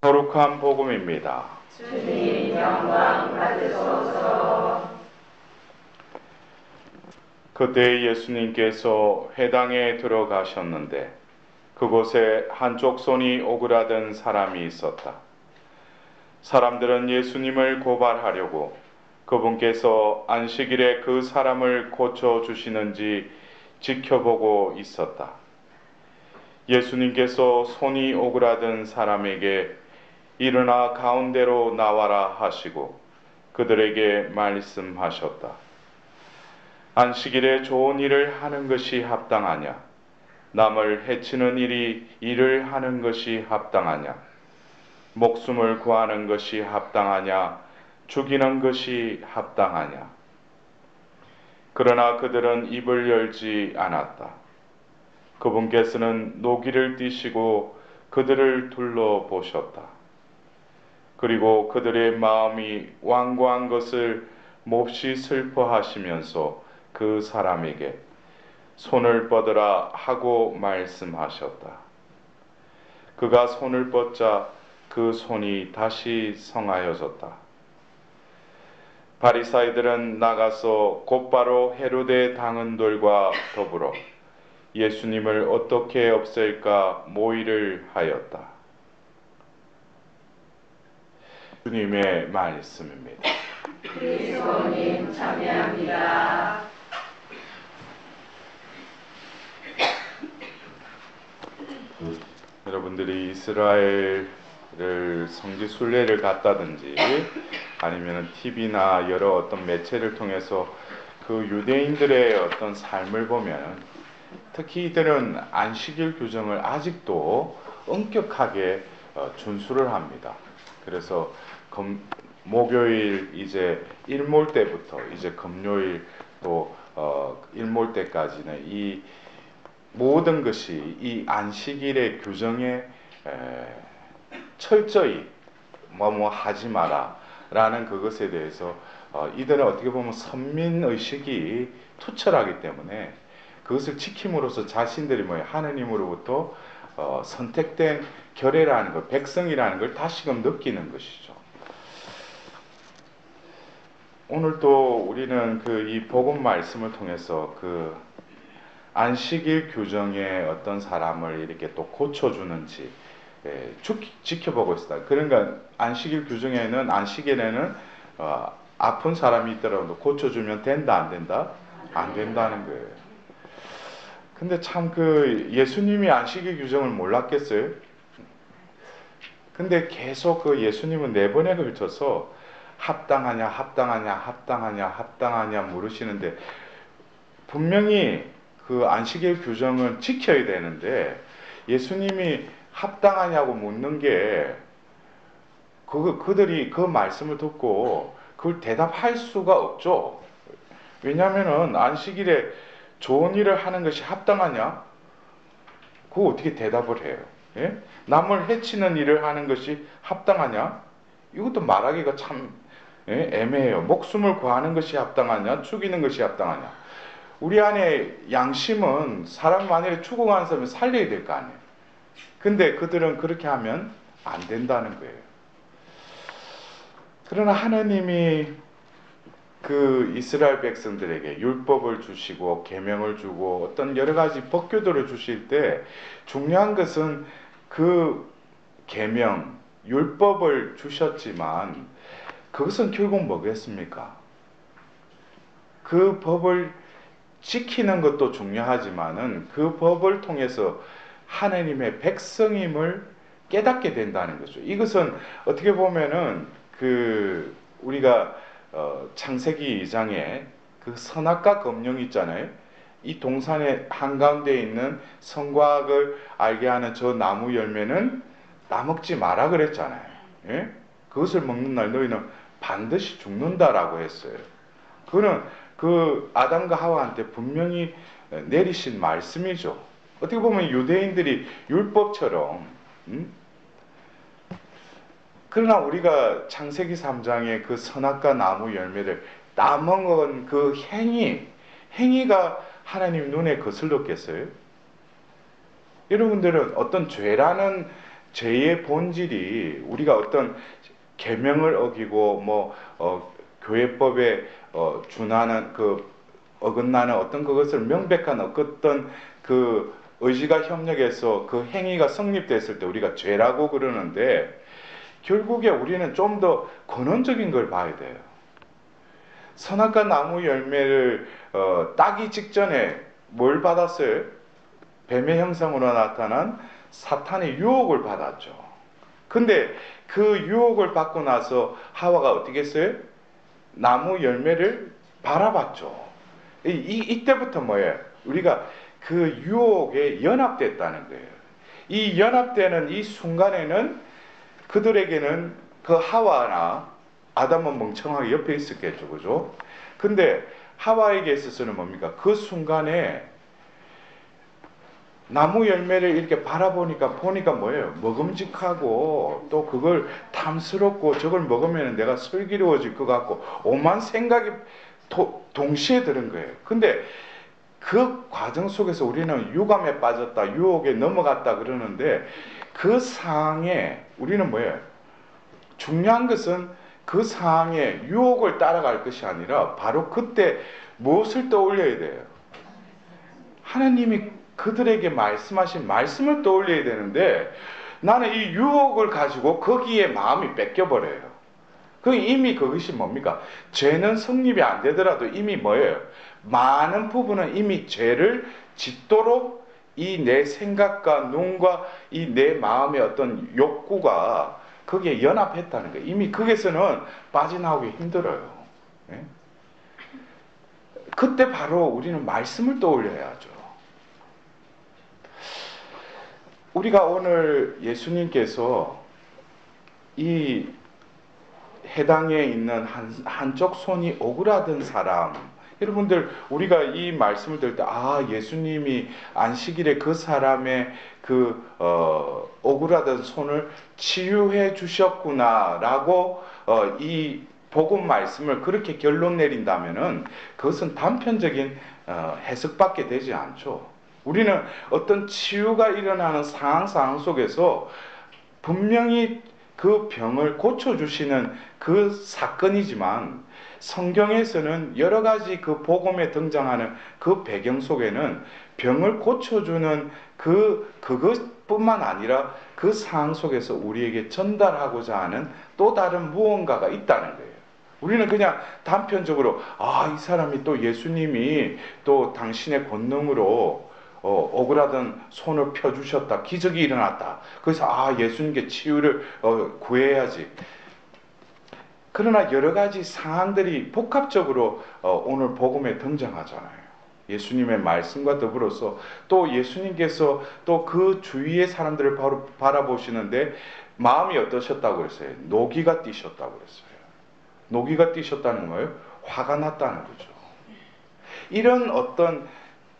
거룩한 복음입니다. 주님 영광 받으소서. 그때 예수님께서 회당에 들어가셨는데 그곳에 한쪽 손이 오그라든 사람이 있었다. 사람들은 예수님을 고발하려고 그분께서 안식일에 그 사람을 고쳐주시는지 지켜보고 있었다. 예수님께서 손이 오그라든 사람에게 일어나 가운데로 나와라 하시고 그들에게 말씀하셨다. 안식일에 좋은 일을 하는 것이 합당하냐? 남을 해치는 일을 하는 것이 합당하냐? 목숨을 구하는 것이 합당하냐? 죽이는 것이 합당하냐? 그러나 그들은 입을 열지 않았다. 그분께서는 노기를 띠시고 그들을 둘러보셨다. 그리고 그들의 마음이 완고한 것을 몹시 슬퍼하시면서 그 사람에게 손을 뻗으라 하고 말씀하셨다. 그가 손을 뻗자 그 손이 다시 성하여졌다. 바리사이들은 나가서 곧바로 헤로데 당원들과 더불어 예수님을 어떻게 없앨까 모의를 하였다. 주님의 말씀입니다. 그리스도님 참여합니다. 여러분들이 이스라엘을 성지 순례를 갔다든지 아니면 TV나 여러 어떤 매체를 통해서 그 유대인들의 어떤 삶을 보면 특히 이들은 안식일 규정을 아직도 엄격하게 준수를 합니다. 그래서 목요일 이제 일몰 때부터 이제 금요일 또 일몰 때까지는 이 모든 것이 이 안식일의 규정에 철저히 뭐 하지 마라 라는 그것에 대해서 이들은 어떻게 보면 선민의식이 투철하기 때문에 그것을 지킴으로써 자신들이 하느님으로부터 선택된 결례라는 것, 백성이라는 걸 다시금 느끼는 것이죠. 오늘 또 우리는 이 복음 말씀을 통해서 그 안식일 규정에 어떤 사람을 이렇게 또 고쳐주는지 지켜보고 있다. 그러니까 안식일 규정에는 안식일에는 아픈 사람이 있더라도 고쳐주면 된다 안 된다? 안 된다는 거예요. 근데 참 예수님이 안식일 규정을 몰랐겠어요? 근데 계속 예수님은 4번에 걸쳐서 합당하냐 합당하냐 합당하냐 합당하냐 물으시는데 분명히 그 안식일 규정은 지켜야 되는데 예수님이 합당하냐고 묻는 게 그들이 그 말씀을 듣고 그걸 대답할 수가 없죠. 왜냐하면은 안식일에 좋은 일을 하는 것이 합당하냐? 그거 어떻게 대답을 해요? 예? 남을 해치는 일을 하는 것이 합당하냐? 이것도 말하기가 참 애매해요. 목숨을 구하는 것이 합당하냐? 죽이는 것이 합당하냐? 우리 안에 양심은 사람 만약에 죽어가는 사람을 살려야 될 거 아니에요. 근데 그들은 그렇게 하면 안 된다는 거예요. 그러나 하나님이 그 이스라엘 백성들에게 율법을 주시고 계명을 주고 어떤 여러 가지 법규들을 주실 때 중요한 것은 그 계명, 율법을 주셨지만 그것은 결국 뭐겠습니까? 그 법을 지키는 것도 중요하지만은 그 법을 통해서 하나님의 백성임을 깨닫게 된다는 거죠. 이것은 어떻게 보면은 우리가 창세기 2장에 그 선악과 검령이 있잖아요. 이 동산의 한가운데 있는 선과악을 알게 하는 저 나무 열매는 따먹지 마라 그랬잖아요. 예? 그것을 먹는 날 너희는 반드시 죽는다라고 했어요. 그거는 그 아담과 하와한테 분명히 내리신 말씀이죠. 어떻게 보면 유대인들이 율법처럼 그러나 우리가 창세기 3장의 그 선악과 나무 열매를 따먹은 그 행위가 하나님 눈에 거슬렸겠어요? 여러분들은 어떤 죄라는 죄의 본질이 우리가 어떤 계명을 어기고 교회법에 준하는 어긋나는 어떤 그것을 명백한 어떤 그 의지가 협력해서 그 행위가 성립됐을 때 우리가 죄라고 그러는데, 결국에 우리는 좀 더 근원적인 걸 봐야 돼요. 선악과 나무 열매를 따기 직전에 뭘 받았어요? 뱀의 형상으로 나타난 사탄의 유혹을 받았죠. 근데 그 유혹을 받고 나서 하와가 어떻게 했어요? 나무 열매를 바라봤죠. 이때부터 뭐예요? 우리가 그 유혹에 연합됐다는 거예요. 이 연합되는 이 순간에는 그들에게는 그 하와나 아담은 멍청하게 옆에 있었겠죠, 그죠? 근데 하와에게 있어서는 뭡니까? 그 순간에 나무 열매를 이렇게 보니까 뭐예요? 먹음직하고 또 그걸 탐스럽고 저걸 먹으면 내가 슬기로워질 것 같고 오만 생각이 동시에 드는 거예요. 근데 그 과정 속에서 우리는 유감에 빠졌다, 유혹에 넘어갔다 그러는데, 그 상황에 우리는 뭐예요? 중요한 것은 그 상황에 유혹을 따라갈 것이 아니라 바로 그때 무엇을 떠올려야 돼요? 하나님이 그들에게 말씀하신 말씀을 떠올려야 되는데, 나는 이 유혹을 가지고 거기에 마음이 뺏겨버려요. 이미 그것이 뭡니까? 죄는 성립이 안 되더라도 이미 뭐예요? 많은 부분은 이미 죄를 짓도록 이 내 생각과 눈과 이 내 마음의 어떤 욕구가 거기에 연합했다는 거예요. 이미 거기서는 빠져나오기 힘들어요. 예? 그때 바로 우리는 말씀을 떠올려야죠. 우리가 오늘 예수님께서 이 해당에 있는 한쪽 손이 오그라든 사람, 여러분들 우리가 이 말씀을 들을 때 예수님이 안식일에 그 사람의 오그라든 손을 치유해 주셨구나라고 이 복음 말씀을 그렇게 결론 내린다면은 그것은 단편적인 해석밖에 되지 않죠. 우리는 어떤 치유가 일어나는 상황 속에서 분명히 그 병을 고쳐주시는 그 사건이지만, 성경에서는 여러 가지 그 복음에 등장하는 그 배경 속에는 병을 고쳐주는 그것뿐만 아니라 그 상황 속에서 우리에게 전달하고자 하는 또 다른 무언가가 있다는 거예요. 우리는 그냥 단편적으로 이 사람이 또 예수님이 또 당신의 권능으로 오그라든 손을 펴주셨다, 기적이 일어났다, 그래서 예수님께 치유를 구해야지. 그러나 여러 가지 상황들이 복합적으로 오늘 복음에 등장하잖아요. 예수님의 말씀과 더불어서 또 예수님께서 또 그 주위의 사람들을 바로 바라보시는데 마음이 어떠셨다고 그랬어요? 노기가 띠셨다고 그랬어요. 노기가 띠셨다는 건 뭐예요? 화가 났다는 거죠. 이런 어떤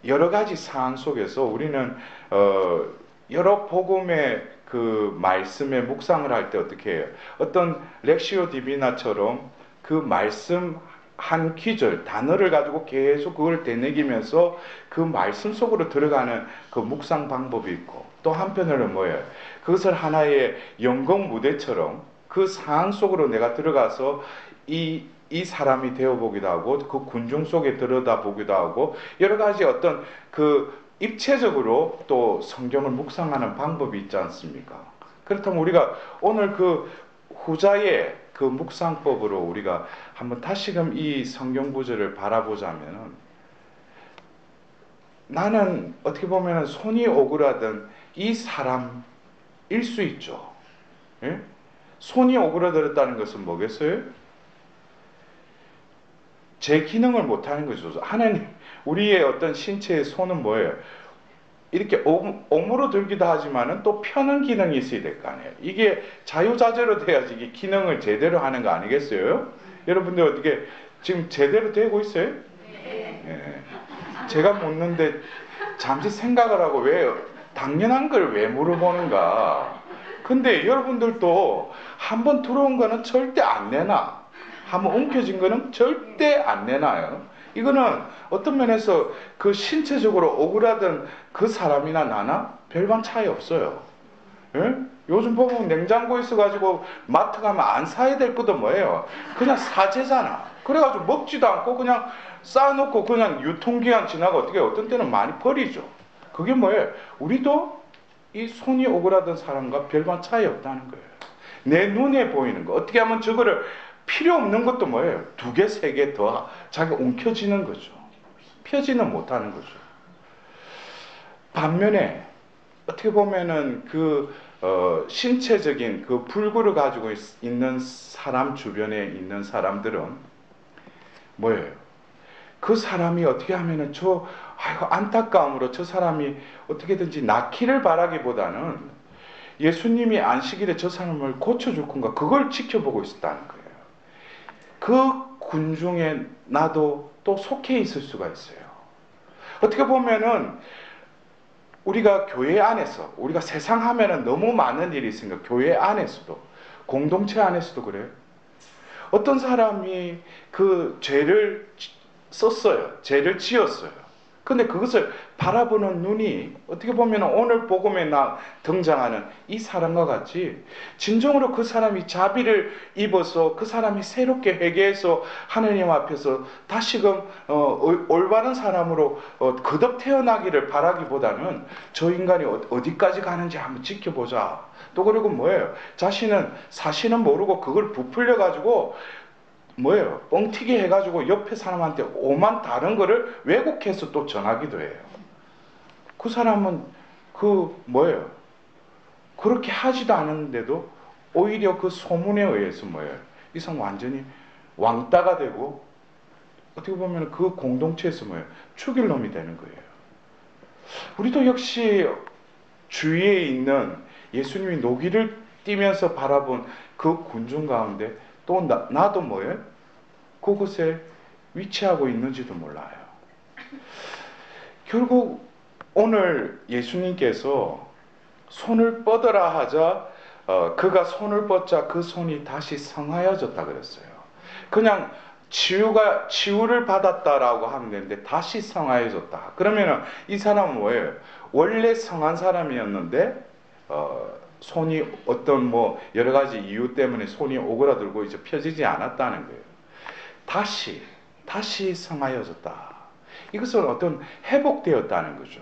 여러 가지 상황 속에서 우리는 여러 복음의 그 말씀에 묵상을 할 때 어떻게 해요? 어떤 렉시오 디비나처럼 그 말씀 한 귀절, 단어를 가지고 계속 그걸 되새기면서 그 말씀 속으로 들어가는 그 묵상 방법이 있고, 또 한편으로는 뭐예요? 그것을 하나의 연극 무대처럼 그 상황 속으로 내가 들어가서 이 사람이 되어보기도 하고, 그 군중 속에 들여다보기도 하고, 여러 가지 어떤 그 입체적으로 또 성경을 묵상하는 방법이 있지 않습니까? 그렇다면 우리가 오늘 그 후자의 그 묵상법으로 우리가 한번 다시금 이 성경 구절을 바라보자면, 나는 어떻게 보면 손이 오그라든 이 사람일 수 있죠. 예? 손이 오그라들었다는 것은 뭐겠어요? 제 기능을 못하는 거죠. 하나님, 우리의 어떤 신체의 손은 뭐예요? 이렇게 옴으로 들기도 하지만은 또 펴는 기능이 있어야 될 거 아니에요. 이게 자유자재로 돼야지 이게 기능을 제대로 하는 거 아니겠어요? 여러분들 어떻게 지금 제대로 되고 있어요? 네. 제가 묻는데 잠시 생각을 하고 왜 당연한 걸 왜 물어보는가? 근데 여러분들도 한번 들어온 거는 절대 안 내놔. 한번 움켜진 거는 절대 안 내놔요. 이거는 어떤 면에서 그 신체적으로 오그라든 그 사람이나 나나 별반 차이 없어요. 예? 요즘 보면 냉장고에 있어가지고 마트 가면 안 사야 될 것도 뭐예요? 그냥 사재잖아. 그래가지고 먹지도 않고 그냥 쌓아놓고 그냥 유통기한 지나고 어떻게 어떤 때는 많이 버리죠. 그게 뭐예요? 우리도 이 손이 오그라든 사람과 별반 차이 없다는 거예요. 내 눈에 보이는 거. 어떻게 하면 저거를 필요 없는 것도 뭐예요? 2개, 3개 더 자기 옮겨지는 거죠. 펴지는 못하는 거죠. 반면에 어떻게 보면은 신체적인 그 불구를 가지고 있는 사람 주변에 있는 사람들은 뭐예요? 그 사람이 어떻게 하면은 안타까움으로 저 사람이 어떻게든지 낫기를 바라기보다는 예수님이 안식일에 저 사람을 고쳐줄 건가 그걸 지켜보고 있었다는 거예요. 그 군중에 나도 또 속해 있을 수가 있어요. 어떻게 보면은 우리가 교회 안에서 우리가 세상 하면은 너무 많은 일이 있으니까 교회 안에서도 공동체 안에서도 그래요. 어떤 사람이 그 죄를 썼어요. 죄를 지었어요. 근데 그것을 바라보는 눈이 어떻게 보면 오늘 복음에 등장하는 이 사람과 같이 진정으로 그 사람이 자비를 입어서 그 사람이 새롭게 회개해서 하나님 앞에서 다시금 올바른 사람으로 거듭 태어나기를 바라기보다는 저 인간이 어디까지 가는지 한번 지켜보자. 또 그리고 뭐예요? 자신은 사실은 모르고 그걸 부풀려 가지고 뭐예요? 뻥튀기 해가지고 옆에 사람한테 오만 다른 거를 왜곡해서 또 전하기도 해요. 그 사람은 뭐예요? 그렇게 하지도 않았는데도 오히려 그 소문에 의해서 뭐예요? 이 사람 완전히 왕따가 되고 어떻게 보면 그 공동체에서 뭐예요? 죽일 놈이 되는 거예요. 우리도 역시 주위에 있는 예수님이 노기를 띠면서 바라본 그 군중 가운데 또 나도 뭐예요? 그곳에 위치하고 있는지도 몰라요. 결국 오늘 예수님께서 손을 뻗으라 하자 그가 손을 뻗자 그 손이 다시 성하여졌다 그랬어요. 그냥 치유를 받았다라고 하면 되는데 다시 성하여졌다. 그러면 이 사람은 뭐예요? 원래 성한 사람이었는데 손이 어떤 여러 가지 이유 때문에 손이 오그라들고 이제 펴지지 않았다는 거예요. 다시 성하여졌다. 이것은 어떤 회복되었다는 거죠.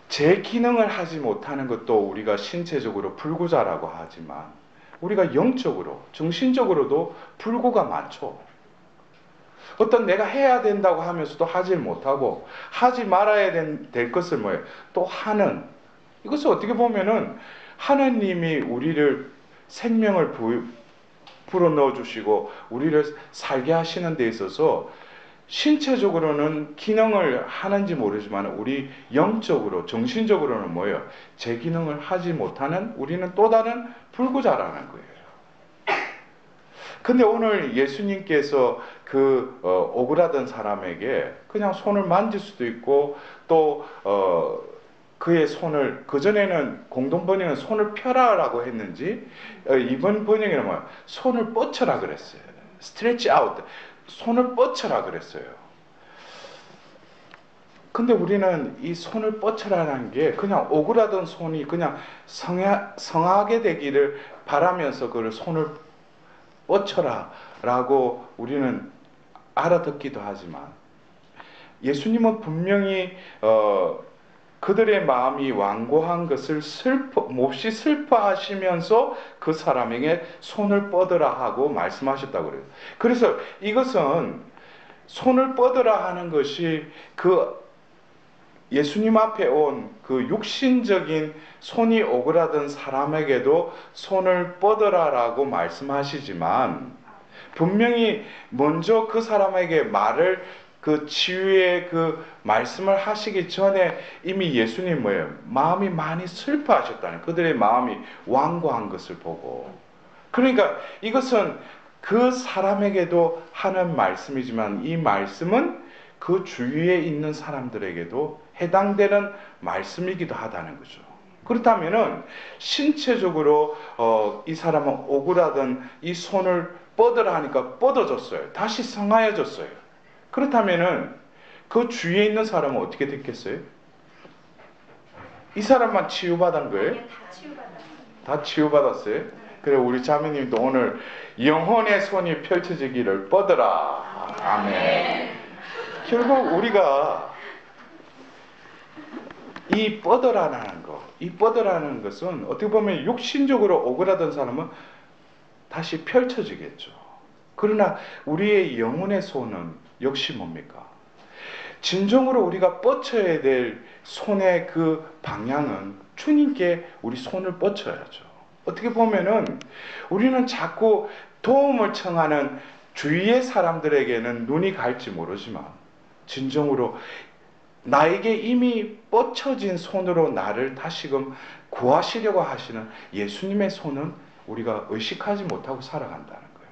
제 기능을 하지 못하는 것도 우리가 신체적으로 불구자라고 하지만 우리가 영적으로, 정신적으로도 불구가 많죠. 어떤 내가 해야 된다고 하면서도 하질 못하고 하지 말아야 될 것을 뭐예요? 또 하는. 이것을 어떻게 보면은 하나님이 우리를 생명을 불어넣어 주시고 우리를 살게 하시는 데 있어서 신체적으로는 기능을 하는지 모르지만 우리 영적으로 정신적으로는 뭐예요? 제 기능을 하지 못하는 우리는 또 다른 불구자라는 거예요. 근데 오늘 예수님께서 오그라든 사람에게 그냥 손을 만질 수도 있고 또 그의 손을, 그전에는 공동 번역은 손을 펴라라고 했는지 이번 번역에는 뭐야? 손을 뻗쳐라 그랬어요. stretch out. 손을 뻗쳐라 그랬어요. 근데 우리는 이 손을 뻗쳐라는 게 그냥 오그라든 손이 그냥 성하게 되기를 바라면서 그를 손을 뻗쳐라 라고 우리는 알아듣기도 하지만 예수님은 분명히 그들의 마음이 완고한 것을 몹시 슬퍼하시면서 그 사람에게 손을 뻗으라 하고 말씀하셨다고 그래요. 그래서 이것은 손을 뻗으라 하는 것이 예수님 앞에 온 그 육신적인 손이 오그라든 사람에게도 손을 뻗으라라고 말씀하시지만 분명히 먼저 그 사람에게 그 치유의 그 말씀을 하시기 전에 이미 예수님 뭐예요? 마음이 많이 슬퍼하셨다는, 그들의 마음이 완고한 것을 보고. 그러니까 이것은 그 사람에게도 하는 말씀이지만 이 말씀은 그 주위에 있는 사람들에게도 해당되는 말씀이기도 하다는 거죠. 그렇다면은 신체적으로 이 사람은 오그라든 이 손을 뻗으라 하니까 뻗어졌어요. 다시 성하여졌어요. 그렇다면은 그 주위에 있는 사람은 어떻게 됐겠어요? 이 사람만 치유받은 거예요? 다 치유받았어요. 다 치유받았어요? 그래, 우리 자매님도 오늘 영혼의 손이 펼쳐지기를 뻗어라. 아멘. 결국 우리가 이 뻗어라는 것은 어떻게 보면 육신적으로 오그라든 사람은 다시 펼쳐지겠죠. 그러나 우리의 영혼의 손은 역시 뭡니까? 진정으로 우리가 뻗쳐야 될 손의 그 방향은 주님께 우리 손을 뻗쳐야죠. 어떻게 보면은 우리는 자꾸 도움을 청하는 주위의 사람들에게는 눈이 갈지 모르지만 진정으로 나에게 이미 뻗쳐진 손으로 나를 다시금 구하시려고 하시는 예수님의 손은 우리가 의식하지 못하고 살아간다는 거예요.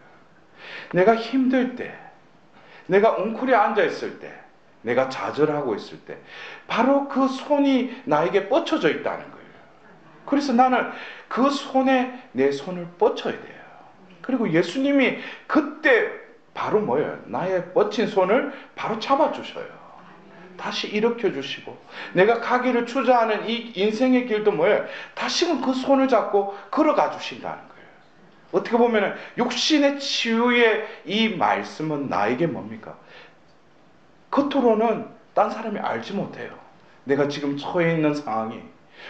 내가 힘들 때, 내가 웅크려 앉아 있을 때, 내가 좌절하고 있을 때 바로 그 손이 나에게 뻗쳐져 있다는 거예요. 그래서 나는 그 손에 내 손을 뻗쳐야 돼요. 그리고 예수님이 그때 바로 뭐예요? 나의 뻗친 손을 바로 잡아주셔요. 다시 일으켜 주시고, 내가 가기를 추저하는 이 인생의 길도 뭐예요? 다시금 그 손을 잡고 걸어가 주신다는 거예요. 어떻게 보면 육신의 치유의 이 말씀은 나에게 뭡니까? 겉으로는 딴 사람이 알지 못해요. 내가 지금 처해 있는 상황이,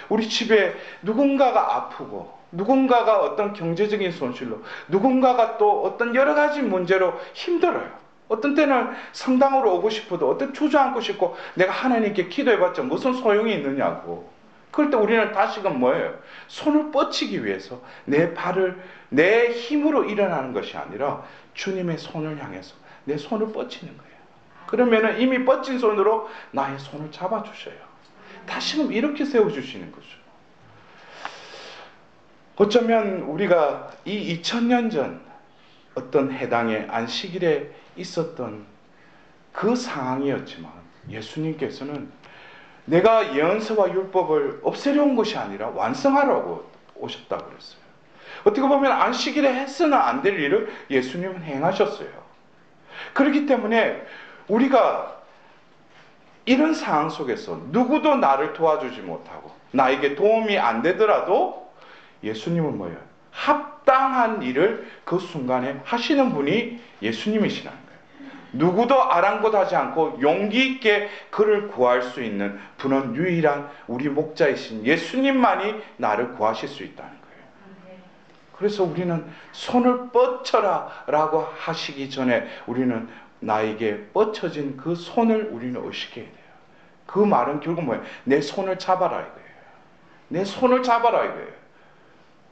우리 집에 누군가가 아프고 누군가가 어떤 경제적인 손실로, 누군가가 또 어떤 여러 가지 문제로 힘들어요. 어떤 때는 성당으로 오고 싶어도 어떤 주저앉고 싶고 내가 하나님께 기도해봤자 무슨 소용이 있느냐고. 그럴 때 우리는 다시금 뭐예요? 손을 뻗치기 위해서 내 발을 내 힘으로 일어나는 것이 아니라 주님의 손을 향해서 내 손을 뻗치는 거예요. 그러면은 이미 뻗친 손으로 나의 손을 잡아주셔요. 다시금 이렇게 세워주시는 거죠. 어쩌면 우리가 이 2000년 전 어떤 해당의 안식일에 있었던 그 상황이었지만 예수님께서는 내가 예언서와 율법을 없애려 온 것이 아니라 완성하라고 오셨다고 그랬어요. 어떻게 보면 안식일에 했으나 안 될 일을 예수님은 행하셨어요. 그렇기 때문에 우리가 이런 상황 속에서 누구도 나를 도와주지 못하고 나에게 도움이 안 되더라도 예수님은 뭐예요? 합당한 일을 그 순간에 하시는 분이 예수님이시라는 거예요. 누구도 아랑곳하지 않고 용기 있게 그를 구할 수 있는 분은 유일한 우리 목자이신 예수님만이 나를 구하실 수 있다는 거예요. 그래서 우리는 손을 뻗쳐라 라고 하시기 전에 우리는 나에게 뻗쳐진 그 손을 우리는 의식해야 돼요. 그 말은 결국 뭐예요? 내 손을 잡아라 이거예요. 내 손을 잡아라 이거예요.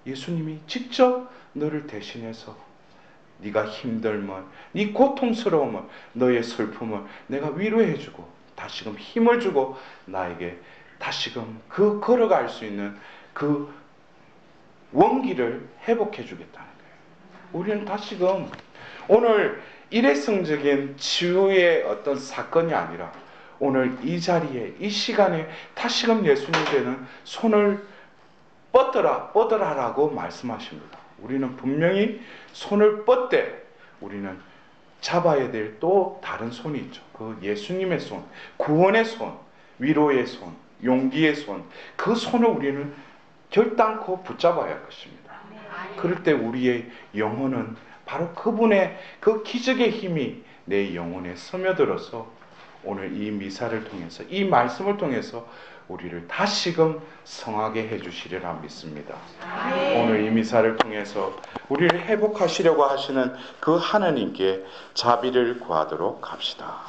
예수님이 직접 너를 대신해서 네가 힘들면, 네 고통스러움을, 너의 슬픔을 내가 위로해주고 다시금 힘을 주고 나에게 다시금 그 걸어갈 수 있는 그 원기를 회복해 주겠다는 거예요. 우리는 다시금 오늘 일회성적인 치유의 어떤 사건이 아니라 오늘 이 자리에 이 시간에 다시금 예수님께는 손을 뻗어라라고 말씀하십니다. 우리는 분명히 손을 뻗되 우리는 잡아야 될 또 다른 손이 있죠. 그 예수님의 손, 구원의 손, 위로의 손, 용기의 손, 그 손을 우리는 결단코 붙잡아야 할 것입니다. 그럴 때 우리의 영혼은 바로 그분의 그 기적의 힘이 내 영혼에 스며들어서 오늘 이 미사를 통해서, 이 말씀을 통해서 우리를 다시금 성하게 해주시리라 믿습니다. 오늘 이 미사를 통해서 우리를 회복하시려고 하시는 그 하나님께 자비를 구하도록 합시다.